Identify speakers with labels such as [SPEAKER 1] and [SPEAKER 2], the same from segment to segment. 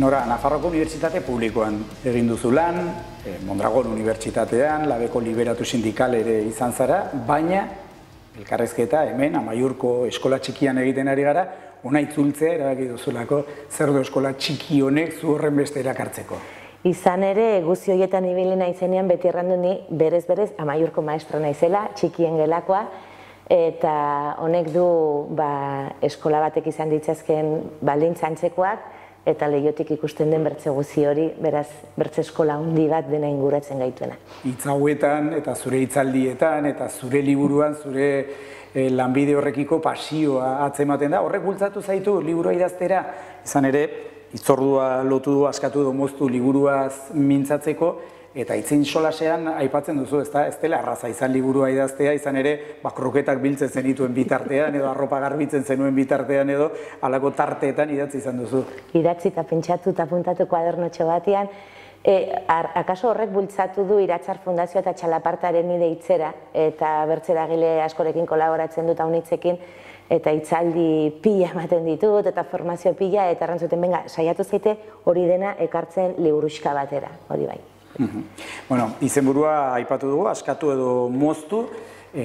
[SPEAKER 1] Nora, Nafarroko Unibertsitate Publikoan egin duzu lan, Mondragon Unibertsitatean, Labeko Liberatu Sindikal ere izan zara, baina elkarrezketa hemen, Amaiurko eskola txikian egiten ari gara, ona itzultzea erabaki duzulako, zer du eskola txiki honek zu horren beste erakartzeko.
[SPEAKER 2] Izan ere, guzti horietan ibili naizenean beti errandu ni berez Amaiurko maestra naizela, txikien gelakoa, eta honek du eskola batek izan ditzazken baldintza antzekoak, eta lehiotik ikusten den bertze guzi hori, beraz, bertze eskola handi bat dena inguratzen gaituena.
[SPEAKER 1] Hitz hauetan, eta zure hitzaldietan, eta zure liburuan, zure lanbide horrekiko pasioa atzematen da. Horrek bultzatu zaitu liburua idaztera, izan ere, hitzordua lotu du, askatu du moztu liburuaz mintzatzeko, eta itzin solasean aipatzen duzu, ez dela arraza izan liburua idaztea, izan ere, kroketak biltzen zenituen bitartean, edo arropa garbitzen zenuen bitartean, edo halako tarteetan idatzi izan duzu.
[SPEAKER 2] Idatzi eta pentsatu eta puntatu kuadernotxo batean, akaso horrek bultzatu du Iratzar Fundazioa eta Txalapartaren nire hitzera, eta bertzeragile askorekin kolaboratzen dut haunitzekin, eta hitzaldi pila ematen ditut, eta formazio pila, eta errantzuten, benga, saiatu zaite hori dena ekartzen liburuxka batera, hori bai.
[SPEAKER 1] Bueno, izenburua aipatu dugu, askatu edo moztu,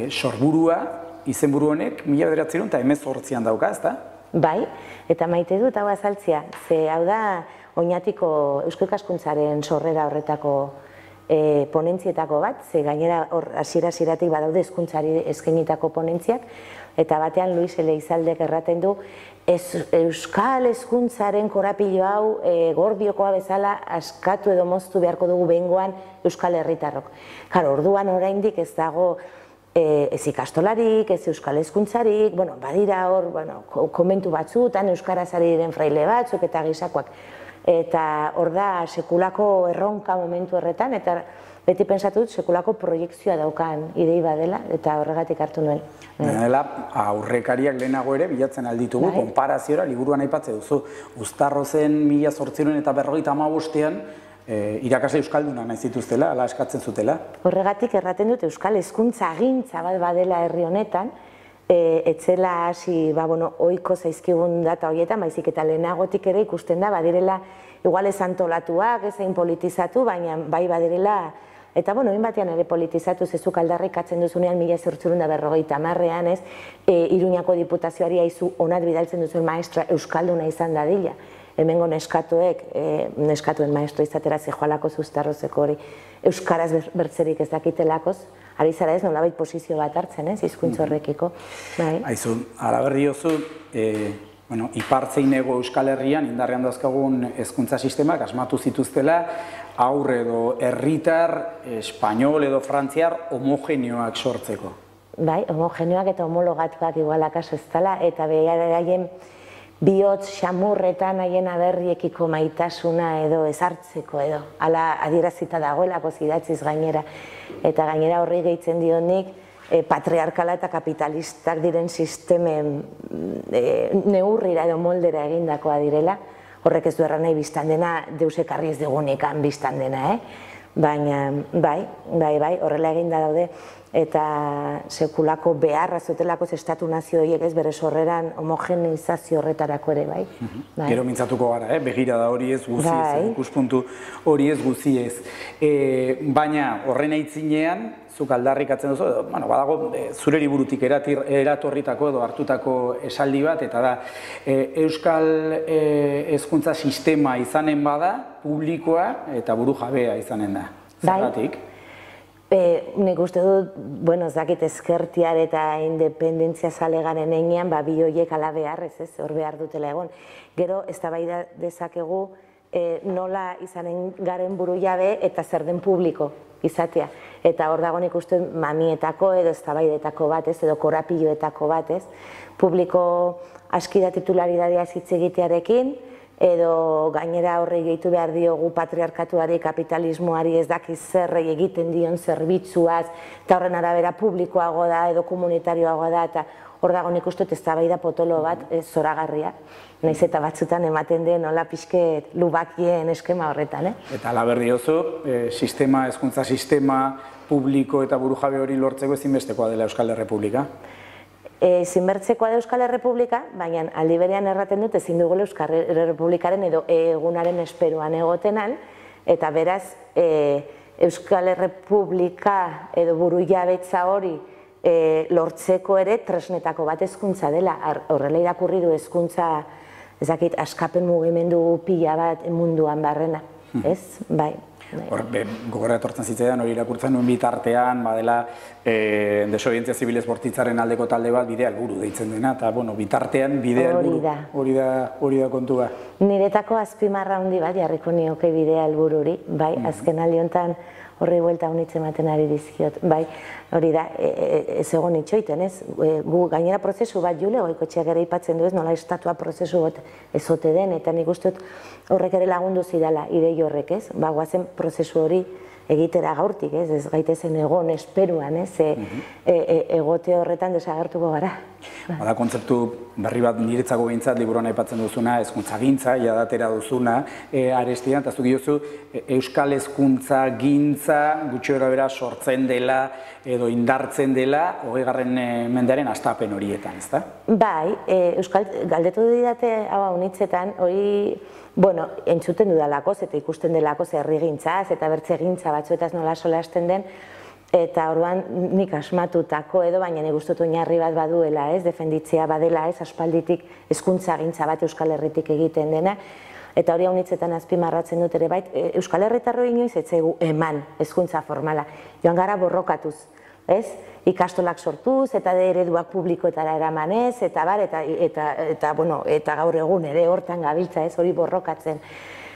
[SPEAKER 1] sorburua, izenburu honek, 1918an dauka, ezta?
[SPEAKER 2] Bai, eta maite dut hau azaltzea, ze hau da Oñatiko Eusko Ikaskuntzaren sorrera horretako ponentzietako bat, ze gainera hasiera-hasieratik badaude hezkuntzari eskainitako ponentziak, eta batean Luis Eleizaldek erraten du, Euskal hezkuntzaren korapilo hau gordiokoa bezala askatu edo moztu beharko dugu behingoan Euskal herritarrok. Karo, orduan oraindik ez dago ez ikastolarik, ez Euskal hezkuntzarik, badira hor, komentu batzutan, Euskaraz ari diren fraile batzuk eta gisakoak. Eta hor da sekulako erronka momentu horretan, eta beti pentsatu dut sekulako proiektzioa daukan idei badela, eta horregatik hartu nuen.
[SPEAKER 1] Dela, aurrekariak lehenago ere bilatzen alditugu, konparaziora, liburuan aipatze duzu. Uztarrozen 1855ean irakasle euskalduna nahi zituztela, ala eskatzen zutela.
[SPEAKER 2] Horregatik erraten dut Euskal hezkuntza agintza bat badela herri honetan, etzela hasi ohiko zaizkigun data horietan, baizik eta lehenagotik ere ikusten da, badirela, igual ez antolatuak, ez hain politizatu, baina bai badirela, eta hain batean ere politizatu, zezuk aldarrikatzen duzunean 1950ean, ez, Iruñako diputazioari aizu onat bidaltzen duzuen maestra euskalduna izan dadila. Hemengo neskatuen maestro izatera zehoalako Uztarrozeko hori euskaraz bertzerik ez dakitelakoz, ari zara ez nolabait posizio bat hartzen, ez, hizkuntza horrekiko.
[SPEAKER 1] Aizu, alaberri oso, ipartzeinego Euskal Herrian indarrean dauzkagun hezkuntza sistemak asmatu zituztela aurre edo herritar, espainol edo frantziar homogeneoak sortzeko.
[SPEAKER 2] Bai, homogeneoak eta homologatuak igualak aso ez dela, eta behar bihotz xamurretan haien aberriekiko maitasuna edo ezartzeko edo. Hala adierazita dagoelako zidatziz gainera. Eta gainera horri gehitzen dionik patriarkala eta kapitalistak diren sistemen neurrira edo moldera egindakoa direla. Horrek ez du erran nahi biztan dena, deus ekarri ez digunekan biztan dena, baina bai, horrela eginda daude, eta sekulako beharra zutelako estatu nazio horiek ez bere sorreran homogeneizazio horretarako ere, bai.
[SPEAKER 1] Gero mintzatuko gara, begirada hori ez guziez, ikuspuntu hori ez guziez. Baina horren aitzinean, zuk aldarrikatzen duzu, badago zure liburutik eratorritako edo hartutako esaldi bat, eta da, Euskal hezkuntza sistema izanen bada, publikoa eta burujabea izanen da. Zergatik?
[SPEAKER 2] Nik uste dut, zakit ezkertiar eta independentzia zale garen enean, bi horiek ala beharrez, hor behar dutela egon. Gero, eztabaida dezakegu nola izanen garen buru jabe eta zer den publiko izatea. Eta hor dago nik uste mamietako edo eztabaidetako bat, edo korapiloetako bat, publiko aski da titularidadea hitz egitearekin, edo gainera horrei gehitu behar diogu patriarkatuari, kapitalismoari ez dakiz zerrei egiten dion zerbitzuaz, eta horren arabera publikoago da edo komunitarioago da, eta hor dago nik uste eztabaida potolo bat zoragarria. Naiz eta batzutan ematen den nola pixket lubakien eskema horretan.
[SPEAKER 1] Eta alaberdi oso, hezkuntza sistema publiko eta burujabe hori lortzeko ezinbestekoa dela Euskal Errepublika?
[SPEAKER 2] Zinbertzekoa da Euskal Errepublika, baina aldi berean erraten dut ezin dugula Euskal Errepublikaren edo egunaren esperuan egotenan, eta beraz Euskal Errepublika edo burujabetza hori lortzeko ere tresnetako bat hezkuntza dela. Horrela irakurri du hezkuntza, ez dakit, askapen mugimendu pila bat munduan barrena, ez? Bai.
[SPEAKER 1] Gogorra etortzen zitzaidan, hori irakurtzen nuen bitartean, badela desobedientzia zibilez bortitzaren aldeko talde bat bidea helburu deitzen dena, eta bitartean bidea helburu, hori da kontua.
[SPEAKER 2] Niretako azpimarra handi bat jarriko nioke bidea helbururi, bai, azken aldi honetan horri buelta honitze ematen ari dizkiot, bai, hori da, ez egon itxoiten, ez? Gu gainera prozesu bat, Jule, Goikoetxeak ere aipatzen du, ez, nola estatua prozesu bat ezote den, eta nik uste dut horrek ere lagundu zidala, idei horrek, ez? Guazen prozesu hori egitera gaurtik, ez gaitezen egon esperuan, ez? Egote horretan desagertuko gara.
[SPEAKER 1] Bada kontzeptu berri bat niretzako behintzat liburuan aipatzen duzuna, hezkuntzagintza, jadatera duzuna, Arestian, eta zuk diozu euskal hezkuntza gintza gutxi gorabehera sortzen dela edo indartzen dela 20. mendearen hastapen horietan, ezta? Bai,
[SPEAKER 2] galdetu didate hau unitzetan, hori bueno, entzuten dudalakoz eta ikusten delakoz herrigintzaz eta bertzegintza batzuetaz nola solasten den, eta orduan nik asmatutako edo, baina nik uste dut oinarri bat baduela, ez, defenditzea badela, ez, aspalditik hezkuntzagintza bat Euskal Herritik egiten dena, eta hori haunitzetan azpimarratzen dut ere bait, Euskal Herritarro inoiz ez zaigu eman hezkuntza formala, joan gara borrokatuz, ez? Ikastolak sortuz eta ereduak publikoetara eramanez, eta bar, eta gaur egun ere hortan gabiltza, ez, hori borrokatzen.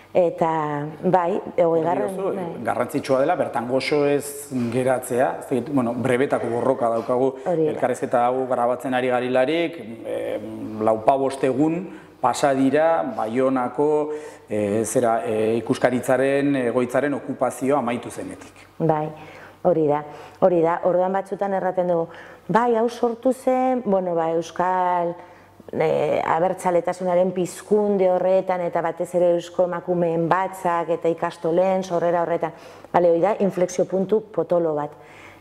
[SPEAKER 2] Eta, bai,
[SPEAKER 1] 20. Garrantzitsua dela, bertan goxo ez geratzea, brebetako borroka daukagu, elkarrizketa hau grabatzen ari garilarik, 4-5 egun pasa dira Baionako ikuskaritzaren egoitzaren okupazioa amaitu zenetik.
[SPEAKER 2] Bai. Hori da, orduan batzutan erraten dugu, bai, hau sortu zen, Euskal abertzaletasunaren pizkunde horretan, eta batez ere eusko emakumeen batzak, eta ikastolen, sorrera horretan, hori da, inflexio puntu potolo bat.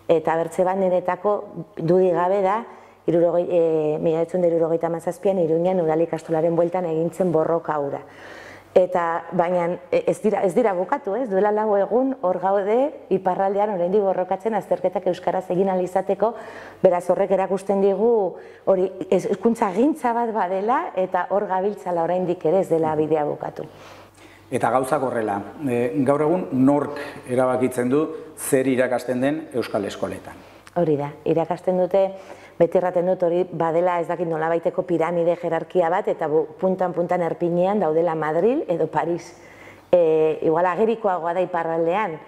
[SPEAKER 2] Eta abertze bat niretako dudik gabe da, 1977an Iruñan udal ikastolaren bueltan egintzen borroka hura. Eta, baina, ez dira bukatu, ez? Duela 4 egun hor gaude iparraldean oraindik borrokatzen azterketak euskaraz egin ahal izateko, beraz horrek erakusten digu hori hezkuntzagintza bat badela eta hor gabiltzala oraindik ere ez dela bidea bukatu.
[SPEAKER 1] Eta gauzak horrela, gaur egun nork erabakitzen du zer irakasten den euskal eskoletan?
[SPEAKER 2] Hori da, irakasten dute, beti erraten dut hori badela ez dakit nolabaiteko piramide jerarkia bat, eta puntan erpinean daudela Madril edo Paris. Igual agerikoagoa da iparraldean,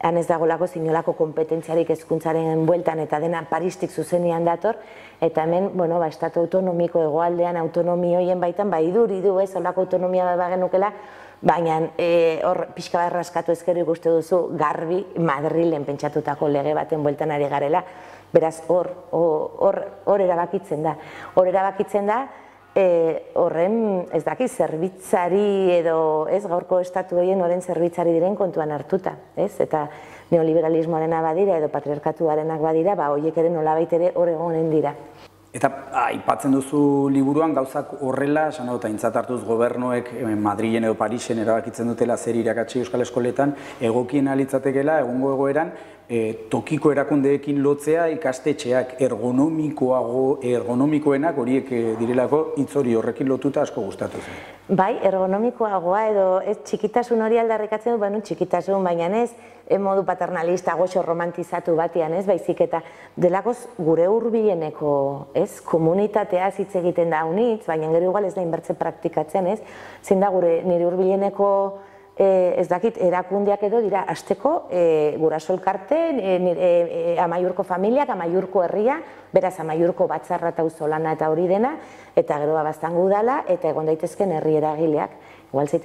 [SPEAKER 2] han ez dagolako zinolako kompetentziarik hezkuntzaren bueltan eta dena Paristik zuzenian dator, eta hemen, estatu autonomiko egoaldean autonomio hoien baitan, iduridu ez, holako autonomia bat bagenukela, baina hor pixka bat raskatu ezkero ikuste duzu garbi Madrilen pentsatutako lege baten bueltan ari garela, beraz hor erabakitzen da. Hor erabakitzen da, horren, ez daki, zerbitzari edo, ez, gaurko estatu horien horren zerbitzari diren kontuan hartuta, ez? Eta neoliberalismoarena badira edo patriarkatuarenak badira, horiek ere nolabait ere hor egonen dira.
[SPEAKER 1] Eta aipatzen duzu liburuan gauzak horrela, esan dut, aintzat hartuz gobernuek Madrilen edo Parisen erabakitzen dutela zer irakatsi euskal eskoletan, egokien alitzatekela, egungo egoeran, tokiko erakundeekin lotzea ikastetxeak ergonomikoenak horiek direlako hitz hori horrekin lotuta asko gustatu zen.
[SPEAKER 2] Bai, ergonomikoagoa edo ez txikitasun hori aldarrikatzen dut, txikitasun baina ez, modu paternalista, goxo romantizatu batian ez, baizik eta delakoz gure hurbileneko, ez, komunitatea hitz egiten da unitz, baina gero igual ez da inbertze praktikatzen ez, zein da gure nire hurbileneko ez dakit, erakundeak edo dira hasteko guraso elkarte, Amaiurko familiak, Amaiurko herria, beraz Amaiurko batzarra eta auzolana eta hori dena, eta gero Abaztango udala, eta egon daitezken herri eragileak, igual zait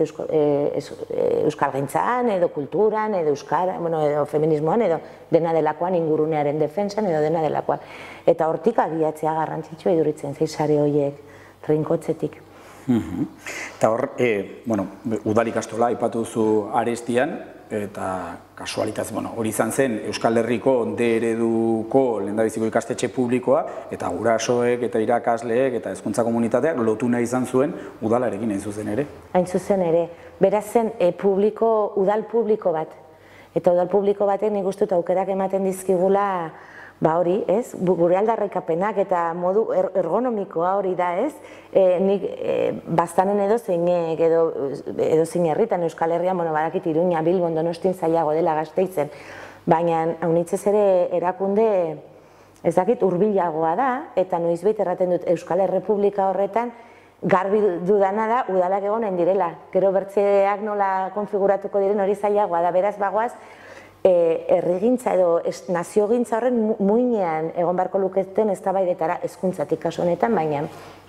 [SPEAKER 2] euskalgintzan, edo kulturan, edo edo feminismoan, edo dena delakoan ingurunearen defentsan, edo dena delakoan. Eta hortik abiatzea garrantzitsua iduritzen sare horiek trinkotzetik.
[SPEAKER 1] Eta hor, udal ikastola aipatu duzu Arestian, eta kasualitaz, hori izan zen Euskal Herriko D ereduko lehendabiziko ikastetxe publikoa, eta gurasoek eta irakasleek eta hezkuntza komunitateak lotu nahi izan zuen udalarekin hain zuzen ere.
[SPEAKER 2] Hain zuzen ere, beraz zen udal publiko bat. Eta udal publiko batek nik uste dut aukerak ematen dizkigula hori, ez? Gure aldarrikapenak eta modu ergonomikoa hori da, ez? Nik bastanen edozeinek, edozein herritan Euskal Herrian, badakit Iruña, Bilbon, Donostin zailago dela Gasteizen, baina haunitzez ere erakunde, ez dakit, hurbilagoa da, eta noizbait erraten dut Euskal Errepublika horretan, garbi dudana da, udalak egonen direla. Gero bertzeak nola konfiguratuko diren hori zailagoa da, beraz bagoaz, herrigintza edo naziogintza horren muinean egon beharko luketen eztabaidetara hezkuntzatik kasu honetan, baina,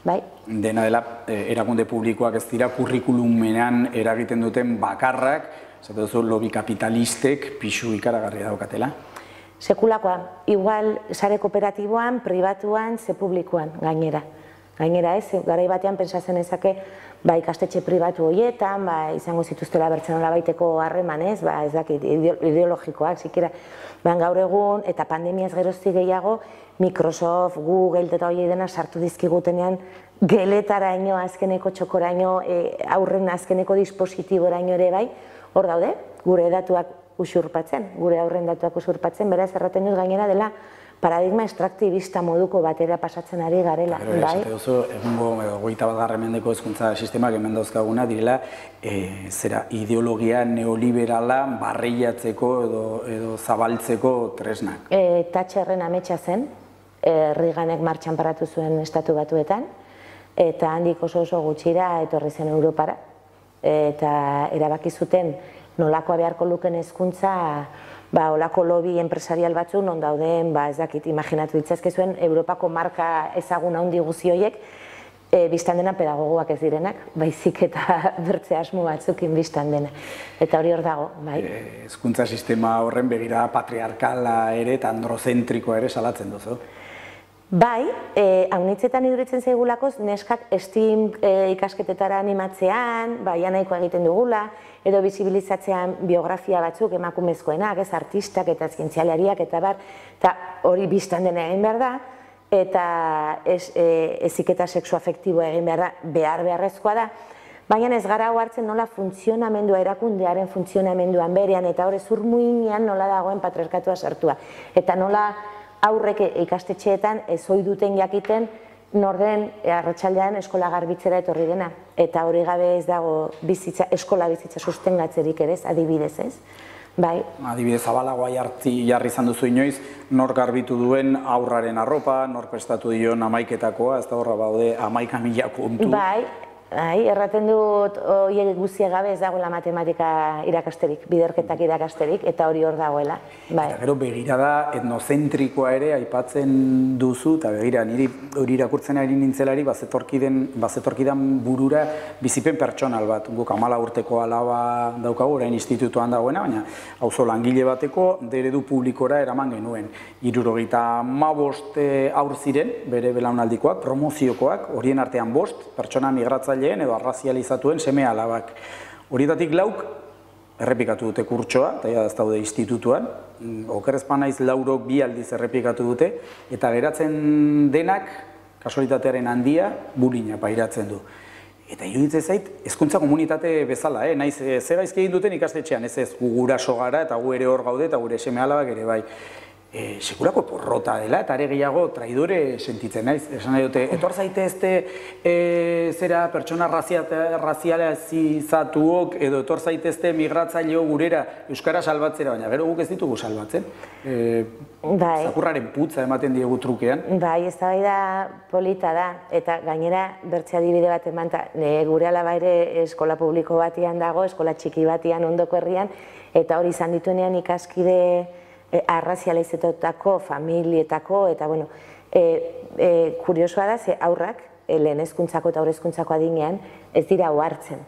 [SPEAKER 2] bai?
[SPEAKER 1] Dena dela, erakunde publikoak ez dira kurrikulumenan eragiten duten bakarrak, esate duzu lobby kapitalistek pixu ikaragarria daukatela.
[SPEAKER 2] Sekulakoa, igual sare kooperatiboan, pribatuan, ze publikoan, gainera. Gainera ez, garai batean pentsatzen ezake ikastetxe pribatu horietan, izango zituztela bertzen nolabaiteko harreman ez, ez dakit, ideologikoak, zikera, gaur egun, eta pandemiaz geroztik gehiago, Microsoft, Google eta hori dena sartu dizkigutenean, geletaraino, azkeneko txokoraino, aurren azkeneko dispositiboraino ere bai, hor daude, gure datuak usurpatzen, gure aurren datuak usurpatzen, beraz erraten dut gainera dela, paradigma extraktibista moduko batera pasatzen ari garela.
[SPEAKER 1] Esate duzu, egungo 21. mendeko hezkuntza sistemak hemen dauzkaguna direla ideologia neoliberala barreiatzeko edo zabaltzeko tresnak.
[SPEAKER 2] Thatcherren ametsa zen, Reaganek martxan paratu zuen Estatu Batuetan, eta handik oso gutxira etorri zen Europara, eta erabaki zuten nolakoa beharko luken hezkuntza olako lobby enpresarial batzuk non dauden, ez dakit, imaginatu ditzazkezuen, Europako marka ezagun handi guzi horiek, biztan dena pedagogoak ez direnak, baizik eta bertze asmo batzukin biztan dena. Eta hori hor dago, bai.
[SPEAKER 1] Hezkuntza sistema horren begira patriarkala ere eta androzentrikoa ere salatzen duzu.
[SPEAKER 2] Bai, haunitzetan iduritzen zaigulakoz, neskak STEAM ikasketetara animatzean, nahikoa egiten dugula, edo bizibilizatzean biografia batzuk emakumezkoenak, ez artistak eta zientzialariak eta bar, eta hori biztan dena egin behar da, eta heziketa sexuafektiboa egin behar da, beharrezkoa da, baina ez gara hartzen nola funtzionamendua, erakundearen funtzionamenduan berean, eta hori zurmuinean nola dagoen patriarkatua sartua, eta nola aurrek ikastetxeetan ez ohi duten jakiten norden arratsaldean eskola garbitzera etorri dena. Eta hori gabe ez dago eskola bizitza sustengatzerik ere ez, adibidez ez.
[SPEAKER 1] Adibidez, zabalagoa jarri izan duzu inoiz, nor garbitu duen aurraren arropa, nor prestatu dion hamaiketakoa, ez da horra baude 11.000 kontu.
[SPEAKER 2] Erraten dut horiek guztia gabe ez dagoela matematika irakasterik, biderketak irakasterik, eta hori hor dagoela.
[SPEAKER 1] Eta gero begirada etnozentrikoa ere aipatzen duzu, eta begira, niri hori irakurtzen ari nintzelari bazetorkidan burura bizipen pertsonal bat. Guk 14 urteko alaba daukagu, orain institutuan dagoena, baina auzo langile bateko eredu publikora eraman genuen. 75 haur ziren, bere belaunaldikoak, promoziokoak, horien artean 5 pertsona migratzaile edo arrazializatuen seme alabak. Horietatik 4 errepikatu dute kurtsoa, eta ez daude institutuan, okerrezpan naiz 4 2 aldiz errepikatu dute, eta geratzen denak, kasualitatearen handia, bullyinga pairatzen du. Eta iruditzen zait, hezkuntza komunitate bezala, naiz ze gaizki egin duten ikastetxean, ez guraso gara eta gu ere hor gaude eta gure seme alabak ere bai. Sekulako porrota dela, eta are gehiago traidore sentitzen naiz. Esan nahi dute, etor zaitezte zera pertsona razializatuok edo etor zaitezte migratzaileo gurera euskara salbatzera, baina gero guk ez ditugu salbatzen. Zakurraren putza ematen diegu trukean.
[SPEAKER 2] Eztabaida polita da, eta gainera bertze adibide bat eman, gure alaba ere eskola publiko batian dago, eskola txiki batian ondoko herrian, eta hori izan dituenean ikaskide arrazializatutako, familietako, eta kuriosoa da, ze aurrak, lehen hezkuntzako eta aurre hezkuntzako adinean, ez dira ohartzen.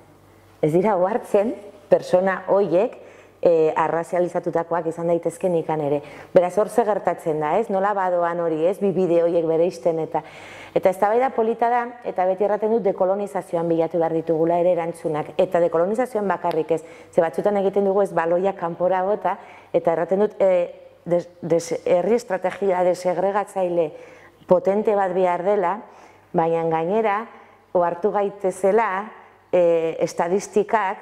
[SPEAKER 2] Ez dira ohartzen, persona horiek, arrazializatutakoak izan daitezken ikan ere. Beraz, hor ze gertatzen da, ez? Nola badoan hori, ez? Bi bideo horiek bere izten eta eztabaida polita da, eta beti erraten dut dekolonizazioan bilatu behar ditugula ere erantzunak. Eta dekolonizazioan bakarrik ez. Ze batzutan egiten dugu ez baloia kanpora bota, eta erraten dut herri estrategia desegregatzaile potente bat behar dela, baina gainera, ohartu gaitezela, estadistikak,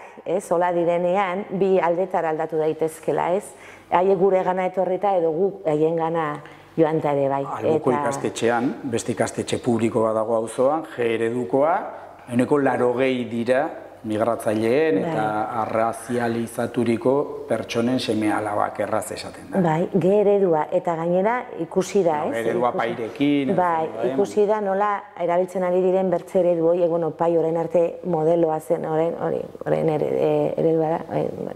[SPEAKER 2] hola direnean, bi aldetara aldatu daitezkela, ez? Haiek gure gana etorrita edo gu haien gana joanta ere bai.
[SPEAKER 1] Albuko ikastetxean, beste ikastetxe publikoa dago auzoan, G eredukoa, 80% dira migratzaileen eta arrazializaturiko pertsonen seme-alabak erraz esaten da.
[SPEAKER 2] Bai, G eredua, eta gainera ikusi da, ez?
[SPEAKER 1] G eredua pairekin.
[SPEAKER 2] Bai, ikusi da nola erabiltzen ari diren bertze eredu hori, pai orain arte modeloa zen, orain eredua da,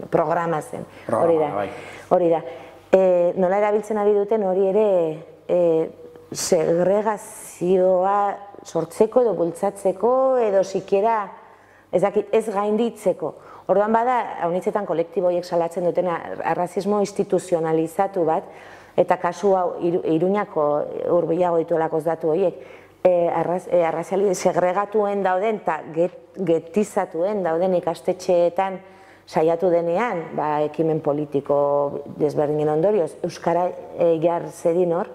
[SPEAKER 2] programa zen, hori da. Nola erabiltzen ari duten hori ere segregazioa sortzeko edo bultzatzeko edo sikiera ez gainditzeko. Orduan bada, haunitzetan kolektibo horiek salatzen duten arrazismo instituzionalizatu bat, eta kasu hau Iruñako hurbilago dituelako datu horiek, segregatuen dauden eta getizatuen dauden ikastetxeetan saiatu denean, ekimen politiko desberdinen ondorioz, Euskara jar zedin hor,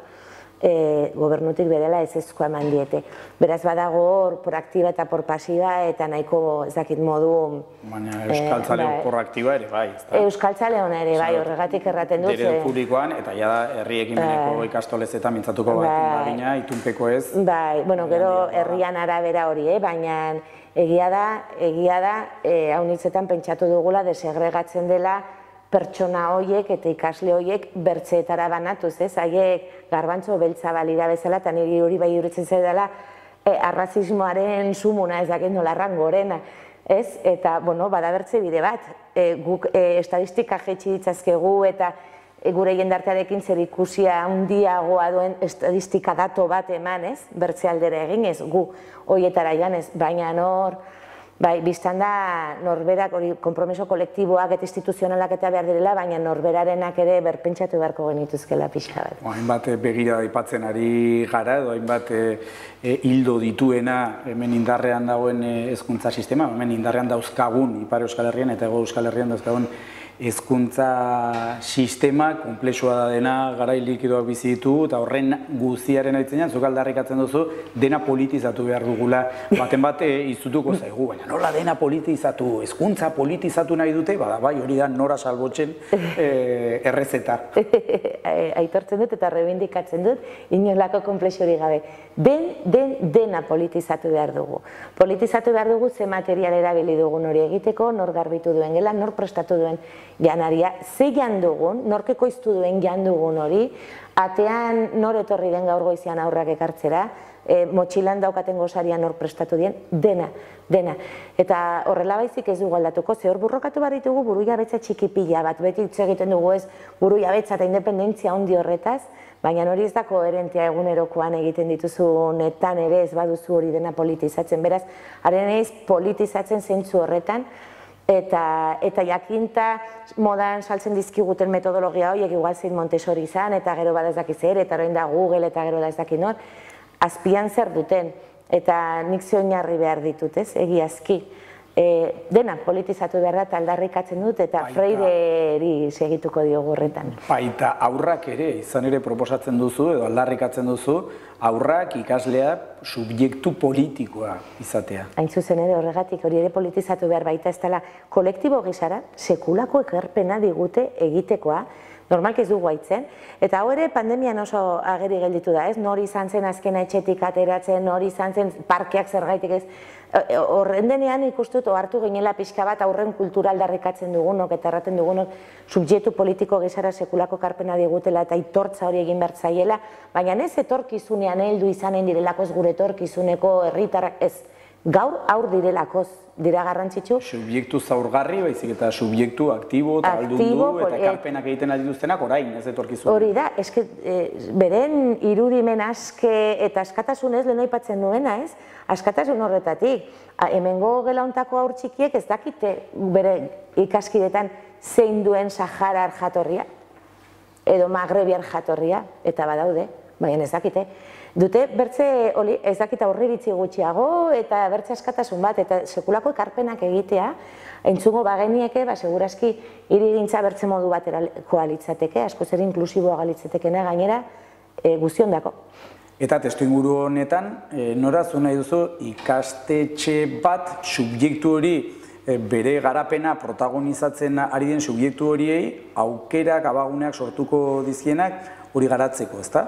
[SPEAKER 2] gobernutik berela ezezkoa eman diete. Beraz badago hor proaktiba eta porpasiba eta nahiko ezakit modu...
[SPEAKER 1] Baina euskaltzale proaktiba ere bai, ez da?
[SPEAKER 2] Euskaltzale hona ere bai, horregatik erraten dut.
[SPEAKER 1] Dere publikoan eta jada herri ekimeneko ikastolezetan mintzatuko bat bagina, itunpeko ez.
[SPEAKER 2] Bai, bueno, gero herrian arabera hori, baina egia da, haunitzetan pentsatu dugula desegregatzen dela pertsona horiek eta ikasle horiek bertzeetara banatuz, ez? Haiek garbantzo beltza balira bezala, eta niri hori bai iruditzen zaidala arrazismoaren sumuna, ez dakit nola rangorena, ez? Eta, bueno, bada bertze bide bat, guk estadistika jetxi ditzazkegu eta gure jendartearekin zer ikusia handiagoa duen estadistika dato bat eman, ez? Bertze aldera egin, ez? Gu horietara joan, ez? Baina nor... Bai, biztan da norberak hori konpromiso kolektiboak eta instituzionalak eta behar direla, baina norberarenak ere berpentsatu beharko genituzkela pixka bat.
[SPEAKER 1] Hainbat begira aipatzen ari gara, edo hainbat hildo dituena hemen indarrean dagoen hezkuntza sistema, hemen indarrean dauzkagun Ipar Euskal Herrian eta Hego Euskal Herrian dauzkagun hezkuntza sistema, konplexua da dena, garai likidoak bizi ditu, eta horren guztiaren aitzenean, zuk aldarrikatzen duzu, dena politizatu behar dugula, baten bat izutuko zaigu, baina nola dena politizatu, hezkuntza politizatu nahi dute, bada bai, hori da nora salbotzen errezeta.
[SPEAKER 2] Aitortzen dut eta rebindikatzen dut, inolako konplexuri gabe. Dena politizatu behar dugu. Politizatu behar dugu ze material erabili dugun hori egiteko, nor garbitu duen gela, nor prestatu duen janaria, ze jan dugun, nork ekoiztu duen jan dugun hori, atean nor etorri den gaur goizean aurrak ekartzera, motxilan daukaten gozarian nor prestatu dien, dena. Eta horrela baizik ez dugu aldatuko, ze hor burrokatu behar ditugu buru jabetza txikipila bat, beti hitz egiten dugu ez buru jabetza eta independentzia handi horretaz, baina hori ez da koherentia egunerokoan egiten dituzunetan ere ez baduzu hori dena politizatzen. Beraz, haren ez politizatzen zentzu horretan, eta jakinta modan saltzen dizkiguten metodologia horiek igual zein Montessori izan, eta gero bada ez dakiz ere, eta orain da Google, eta gero da ez dakit nor, azpian zer duten, eta nik oinarri behar ditut, ez, egiazki. Dena politizatu behar da, eta aldarrikatzen dut, eta Freireri segituko diogu horretan.
[SPEAKER 1] Baita aurrak ere, izan ere proposatzen duzu, edo aldarrikatzen duzu, aurrak ikaslea subjektu politikoa izatea.
[SPEAKER 2] Hain zuzen ere horregatik hori ere politizatu behar baita, ez dela kolektibo gisara sekulako ekarpena digute egitekoa, normalki ez dugu haitzen, eta hau ere pandemian oso ageri gelditu da, ez? Nori izan zen azkena etxetik ateratzen, nori izan zen parkeak zergaitik ez, horren denean ikustut ohartu ginela pixka bat aurren kultura aldarrikatzen dugunok eta erraten dugunok subjektu politiko gisara sekulako ekarpena digutela eta aitortza hori egin behar zaiela, baina ez etorkizunean heldu izanen direlako ez gure etorkizuneko herritarrak ez, Gaur aur direlakoz, dira garrantzitsu.
[SPEAKER 1] Subjektu zaurgarri, baizik eta subjektu aktibo eta aldundu eta ekarpenak egiten ari dituztenak orain, ez etorkizun.
[SPEAKER 2] Hori da, eske beren irudimen aske eta askatasunez lehen aipatzen nuena, ez? Askatasun horretatik. Hemengo gelauntako haur txikiek ez dakite bere ikaskidetan zein duen saharar jatorria edo magrebiar jatorria, eta badaude, baina ez dakite. Dute bertze ez dakita aurriritzi gutxiago eta bertze askatasun bat eta sekulako ekarpenak egitea entzungo bagenieke, segurazki hirigintza bertze modu baterakoa litzateke, askoz ere inklusiboa galitzatekena gainera guztiondako.
[SPEAKER 1] Eta testuinguru honetan, nora zu nahi duzu ikastetxe bat subjektu hori bere garapena protagonizatzen ari den subjektu horiei aukerak, abaguneak sortuko dizkienak hori garatzeko, ezta?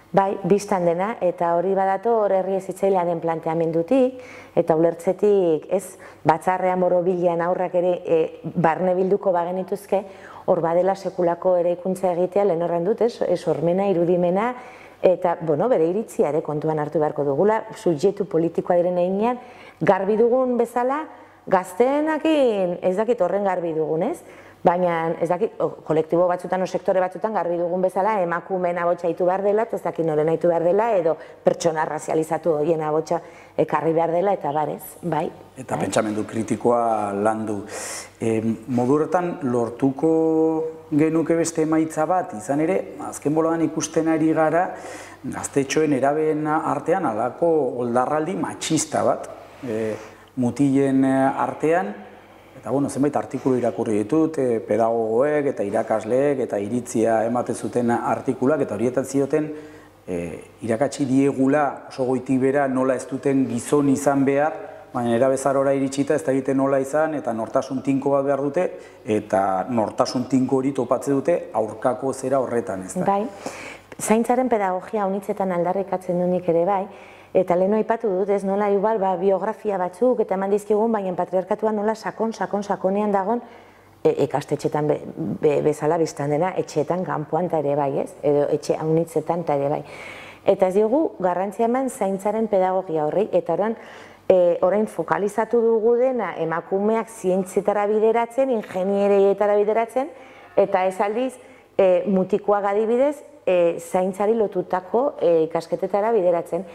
[SPEAKER 2] Bai, biztan dena, eta hori badator herri hezitzailearen planteamendutik, eta ulertzetik ez batzarrean borobilean aurrak ere barne bilduko bagenituzke, hor badela sekulako ere ikuntza egitea lehen horren dut, sormena, irudimena, eta bere iritzia ere kontuan hartu beharko dugula, subjektu politikoa diren einean, garbi dugun bezala, gazteenakin ez dakit horren garbi dugun, ez? Baina, ez dakit, kolektibo batzutan o sektore batzutan garbi dugun bezala emakumeen abotsa hitu behar dela, ez dakit noren hitu behar dela, edo pertsona razializatu horien abotsa ekarri behar dela, eta barez, bai.
[SPEAKER 1] Eta pentsamendu kritikoa landu. Modu horretan lortuko genuke beste emaitza bat, izan ere, azken boladan ikusten ari gara, gaztetxoen erabeen artean halako oldarraldi matxista bat, mutilen artean, eta zenbait artikulu irakurri ditut, pedagogoek eta irakasleek eta iritzia ematen zuten artikulak, eta horietan zioten irakatsi diegula oso goitik bera nola ez duten gizon izan behar, baina erabezarora iritsita ez da egiten nola izan, eta nortasun tinko bat behar dute, eta nortasun tinko hori topatze dute aurkako zera horretan, ez da?
[SPEAKER 2] Bai, zaintzaren pedagogia honitzetan aldarrikatzen dunik ere bai, eta leheno aipatu dut, ez nola igual biografia batzuk eta eman dizkigun, baina patriarkatua nola sakonean dagon ikastetxetan bezala biztan dena, etxeetan kanpoan eta ere bai, ez? Edo etxe haunitzetan eta ere bai. Eta ez dugu garrantzia eman zaintzaren pedagogia horri, eta orain fokalizatu dugu dena emakumeak zientzietara bideratzen, ingenierietara bideratzen, eta ez aldiz mutikoak adibidez zaintzari lotutako ikasketetara bideratzen.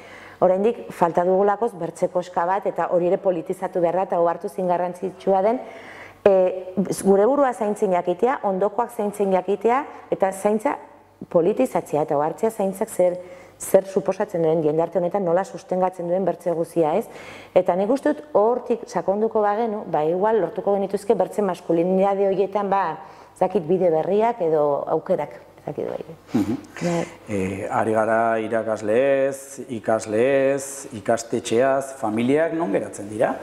[SPEAKER 2] Oraindik falta dugulakoz bertzeko eska bat eta hori ere politizatu behar da eta ohartu zin garrantzitsua den gure burua zaintzen jakitea, ondokoak zaintzen jakitea eta zaintza politizatzea eta ohartzea zaintzak zer suposatzen duen jendarte honetan nola sustengatzen duen bertze guzia, ez? Eta nik uste dut hortik sakonduko bagenu, igual lortuko genituzke bertze maskulinidade horietan zakit bide berriak edo aukerak.
[SPEAKER 1] Ari gara irakasleez, ikasleez, ikastetxeaz, familiak non geratzen dira?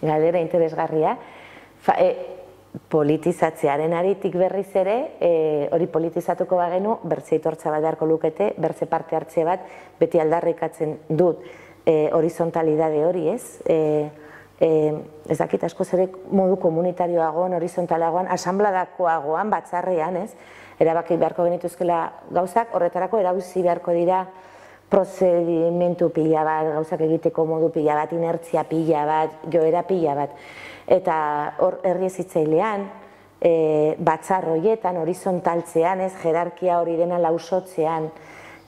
[SPEAKER 2] Galdera interesgarria. Politizatzearen aritik berriz ere, hori politizatuko bagenu, bertze itortza bat beharko lukete, bertze parte hartze bat, beti aldarrikatzen dut horizontalidade hori, ez? Ez dakit askoz ere modu komunitarioagoan, horizontalagoan, asanbladakoagoan, batzarrean, ez? Erabaki beharko genituzkela gauzak, horretarako erabuzi beharko dira prozedimentu pila bat, gauzak egiteko modu pila bat, inertzia pila bat, joera pila bat. Eta hor herri hezitzailean, batzar horietan, horizontaltzean, ez? Jerarkia hori dena lausotzean,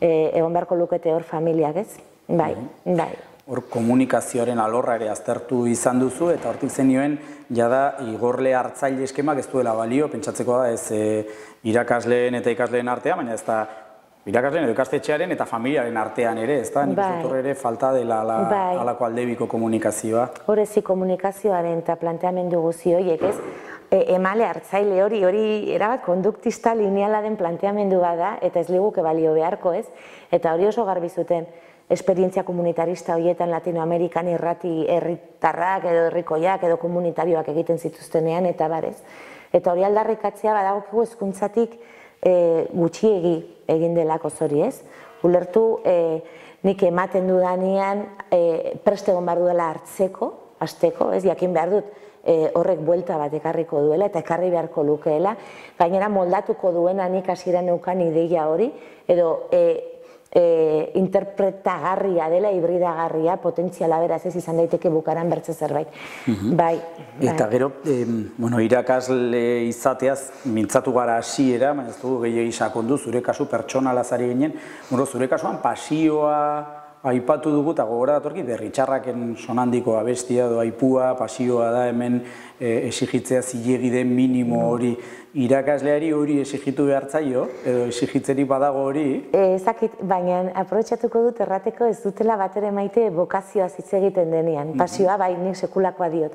[SPEAKER 2] egon beharko lukete hor familiak, ez? Bai, bai.
[SPEAKER 1] Hor komunikazioaren alorra ere aztertu izan duzu, eta hortik zenioen, jada igorle hartzaile eskemak ez duela balio, pentsatzeko da ez irakasleen eta ikasleen artean, baina ez da irakasleen edo ikastetxearen eta familiaren artean ere, ez da? Nik uste horre ere falta dela alako aldebiko komunikazioa.
[SPEAKER 2] Horrezi komunikazioaren eta planteamendu guzi horiek, ez? Emale hartzaile hori erabat konduktista lineala den planteamendu bada, eta ez liguke balio beharko, ez? Eta hori oso garbi zuten. Esperientzia komunitarista horietan Latinoamerikan irrati herritarrak edo herrikoiak edo komunitarioak egiten zituztenean eta barez. Eta hori aldarrikatzea badagokigu hezkuntzatik gutxiegi egin delako zori, ez? Ulertu nik ematen dudanean prest egon behar duela hartzeko, hasteko, ez? Jakin behar dut horrek buelta bat ekarriko duela eta ekarri beharko lukeela. Gainera moldatuko duena nik hasieran neukan ideia hori, edo interpretagarria dela, hibridagarria, potentziala beraz ez izan daiteke bukaran bertze zerbait. Bai.
[SPEAKER 1] Eta gero, irakasle izateaz, mintzatu gara hasiera, baina ez dugu gehiagi sakondu, zure kasu pertsonalaz ari ginen, zure kasuan pasioa aipatu dugu, eta gogora datorki, Berritxarraken sonandiko abestia edo aipua, pasioa da hemen esigitzea zilegi den minimo hori, irakasleari hori esigitu behar zaio, edo esigitzeri badago hori?
[SPEAKER 2] Ezakit, baina aprobetxatuko dut errateko ez dutela bat ere maite bokazioa hitz egiten denean. Pasioa bai, nik sekulakoa diot.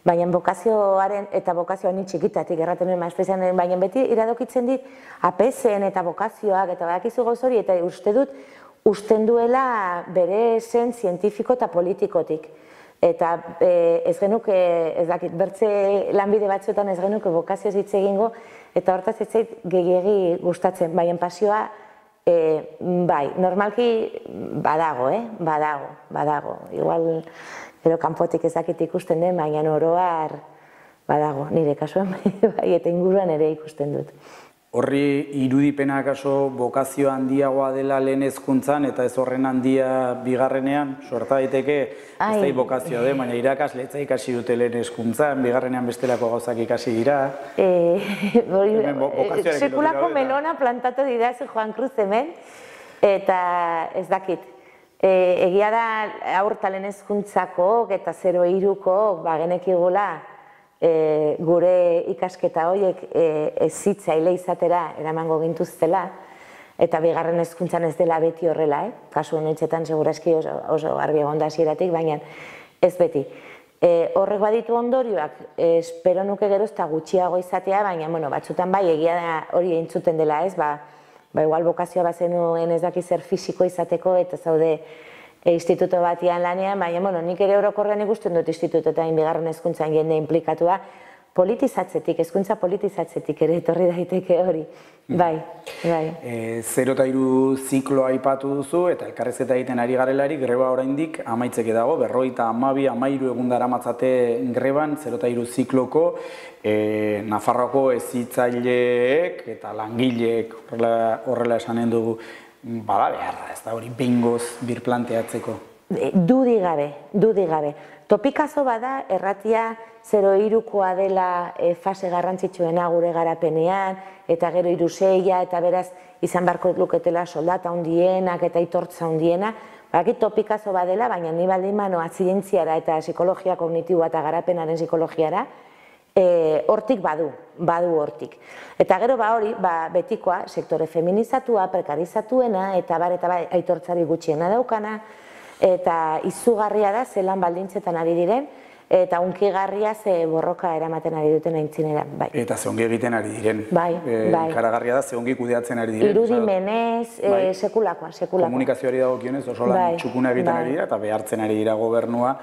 [SPEAKER 2] Baina bokazioaren, eta bokazioa ni txikitatik erraten nuen maizpezian, baina beti iradokitzen dit APS-en eta bokazioak eta badakizu gauz hori, eta uste dut usten duela bere esen zientifiko eta politikotik. Eta ez genuke, ez dakit, bertze lanbide batzuetan ez genuke bokazioz hitz egingo, eta hortaz ez zait gehiegi gustatzen, baina pasioa, bai, normalki badago, badago. Igual, gero kanpotik ez dakit ikusten den, baina oroar badago, nire kasuan, bai, eta inguruan ere ikusten dut.
[SPEAKER 1] Horri irudipena kaso bokazio handiagoa dela lehen hezkuntzan eta ez horren handia bigarrenean, sorta daiteke ez da bokazioa den, baina irakasle ez ikasi dute lehen hezkuntzan, bigarrenean bestelako gauzak ikasi dira.
[SPEAKER 2] Sekulako melona plantatu didazu Juan Cruz hemen, eta ez dakit. Egia da aurta lehen hezkuntzako eta 0-3ko genekigula gure ikasketa horiek ezitzaile izatera eramango gintuztela, eta bigarren hezkuntzan ez dela beti horrela, kasu honetxetan segurazki oso garbi egon da hasieratik, baina ez beti. Horrek baditu ondorioak, espero nuke geroz eta gutxiago izatea, baina batzutan bai egia da hori entzuten dela ez, igual bokazioa bazenuen ez daki zer fisiko izateko eta zaude instituto batian lanean, baina nik ere orokorrean ikusten dut institutoetan bigarren hezkuntzan jende inplikatua, politizatzetik, hezkuntza politizatzetik ere etorri daiteke hori, bai.
[SPEAKER 1] 0-3 zikloa aipatu duzu eta elkarrezketa egiten ari garelari greba oraindik amaitzeke dago, 52-53 egun daramatzate greban 0-3 zikloko Nafarroako hezitzaileek eta langileek horrela esanen dugu. Bada beharra, ez da hori behingoz birplanteatzeko.
[SPEAKER 2] Dudi gabe. Topikazo bada erratia 0-3koa dela fase garrantzitsuena gure garapenean, eta gero 3-6 eta beraz izan beharko luketela soldata handienak eta aitortza handiena. Bakit topikazo badela, baina ni baldin manoa zientziara eta psikologia kognitiboa eta garapenaren psikologiara, hortik badu hortik. Eta gero hori, betikoa, sektore feminizatua, prekarizatuena, eta aitortzari gutxiena daukana, eta izugarria da zelan baldintzetan ari diren, eta unkigarria ze borroka eramaten ari duten aintzinera.
[SPEAKER 1] Eta ze ongi egiten ari diren. Karagarria da ze ongi kudeatzen ari diren.
[SPEAKER 2] Irudimenez, sekulakoa.
[SPEAKER 1] Komunikazioari dagokionez oso lan txukuna egiten ari dira, eta behartzen ari dira gobernua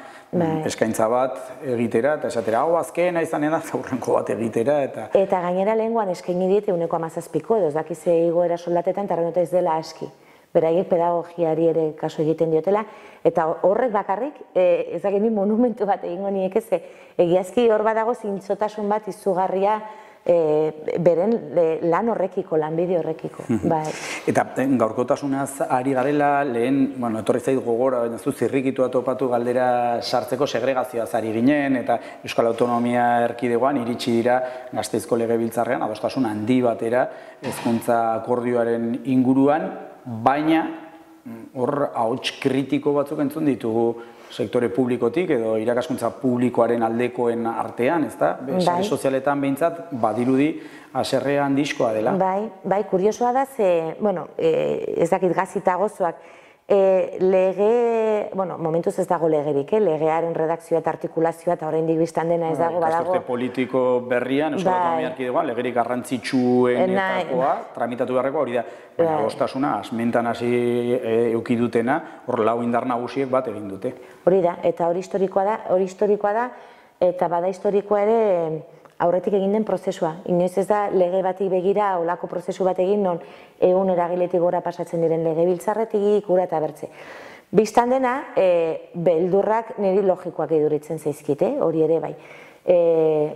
[SPEAKER 1] eskaintza bat egitera, eta esatera, hau azkena izanen da, zaurrenko bat egitera.
[SPEAKER 2] Eta gainera lehengoan eskaini diete 17%, edo ez dakize igoera soldatetan, eta ez dela aski. Beraiek pedagogiari ere kaso egiten diotela, eta horrek bakarrik, ez dakit ni monumentu bat egingo niek ez, egiazki hor badago zintzotasun bat izugarria beren lan horrekiko, lanbide horrekiko.
[SPEAKER 1] Eta gaurkotasunaz ari garela, lehen, etorri zait gogora, baina zu zirrikitua topatu galdera sartzeko segregazioaz ari ginen, eta Euskal Autonomia Erkidegoan iritsi dira Gasteizko Legebiltzarrean, adostasun handi batera hezkuntza akordioaren inguruan, baina hor ahots kritiko batzuk entzun ditugu sektore publikotik edo irakaskuntza publikoaren aldekoen artean, ezta? Sare sozialetan behintzat badirudi haserrea handizkoa dela.
[SPEAKER 2] Bai, kuriosoa da ze, ez dakit gazita gozoak, lege, momentuz ez dago legerik, legearen redakzioa eta artikulazioa eta oraindik biztan dena ez dago, badago.
[SPEAKER 1] Ikasturte politiko berrian, Euskal Autonomia Erkidegoan, legerik garrantzitsuenetakoa, tramitatu beharrekoa, hori da, baina adostasuna, asmentan hasi eduki dutena, hor lau indar nagusiek bat egin dute.
[SPEAKER 2] Hori da, eta hori historikoa da, eta bada historikoa ere aurretik egin den prozesua. Inoiz ez da lege bati begira olako prozesu bat egin non egun eragiletik gora pasatzen diren legebiltzarretik, gura eta bertze. Bistan dena, beldurrak niri logikoak iduritzen zaizkite, hori ere bai.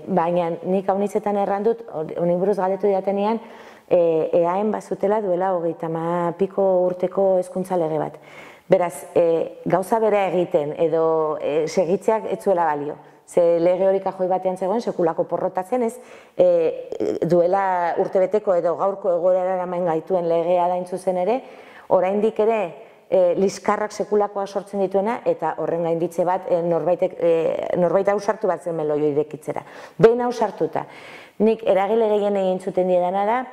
[SPEAKER 2] Baina nik haunitzetan errandut, honik buruz galdetu didatenean, eaen bazutela duela 30 urteko hezkuntza lege bat. Beraz, gauza bera egiten edo segitzeak ez zuela balio. Ze lege hori kajoi batean zegoen, sekulako porrotatzen ez, duela urtebeteko edo gaurko egoera eraman gaituen legea da zuzen ere, oraindik ere liskarrak sekulakoa sortzen dituena, eta horren gainditze bat norbait ausartu bat zen meloio irekitzera. Behin ausartuta. Nik eragile gehien egin zuten diedana da,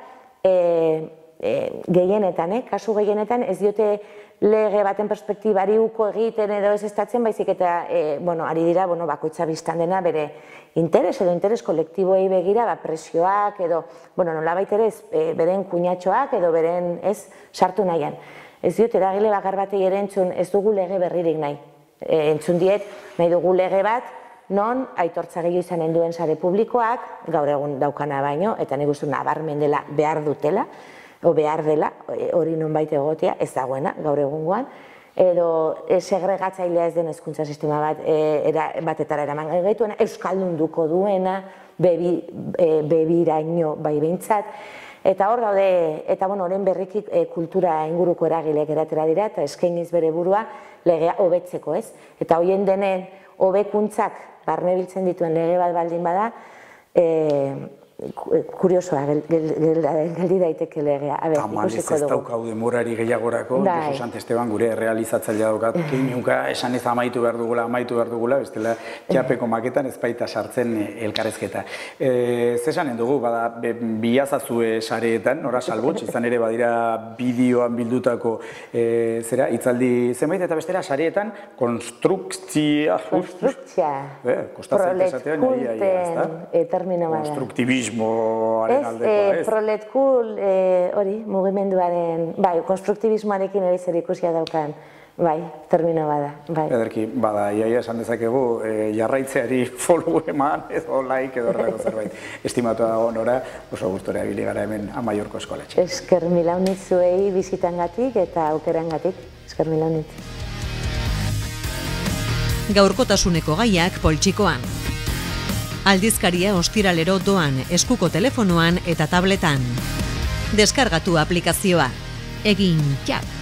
[SPEAKER 2] gehienetan, kasu gehienetan ez diote lege baten perspektibari uko egiten edo ez estatzen, baizik eta ari dira bakoitza biztan dena bere interes edo interes kolektiboei begira presioak edo nolabait ere beren kuñatxoak edo beren ez sartu nahian. Ez diot eragile bakar batei ere entzun ez dugu lege berririk nahi. Entzun diet nahi dugu lege bat non aitortza gehiago izanen duen sare publikoak, gaur egun daukana baino, eta nik uste nabarmen dela behar dutela, o behar dela, hori nonbait egotea, ez dagoena, gaur egungoan, edo segregatzailea ez den hezkuntza sistema batetara eraman gaituena, euskaldunduko duena, bebiraino bai behintzat, eta hor daude, eta horren berriki kultura inguruko eragileak eratera dira, eta eskainiz bere burua legea hobetzeko, ez? Eta hoien denen hobekuntzak barne biltzen dituen lege bat baldin bada, kuriosoa geldi daiteke legea.
[SPEAKER 1] Tamalez ez daukau demorari gehiagorako, Josu Santesteban gure realizatzailea daukat, keinunka esan ez amaitu behar dugula, bestela txapeko maketan ez baita sartzen elkarrezketa. Zesanen dugu, bilazazue sareetan, nora salbotx, izan ere badira bideoan bildutako hitzaldi zenbait, eta bestela sareetan konstruktzia, konstruktibismoaren aldekoa, ez?
[SPEAKER 2] Proletkul, hori, mugimenduaren, konstruktibismoarekin ere zer ikusia daukan, termino bada.
[SPEAKER 1] Ederki, iaia esan dezakegu, jarraitzeari follow eman, edo like, edo horrelako zerbait. Estimatu dago nora, oso gustora ebili gara hemen Amaiurko eskolatxe.
[SPEAKER 2] Esker milaunit zuei bizitangatik eta aukerangatik. Esker milaunit.
[SPEAKER 3] Gaurkotasuneko gaiak poltsikoan. Aldizkaria ostiralero doan eskuko telefonoan eta tabletan. Deskargatu aplikazioa. Egin txak!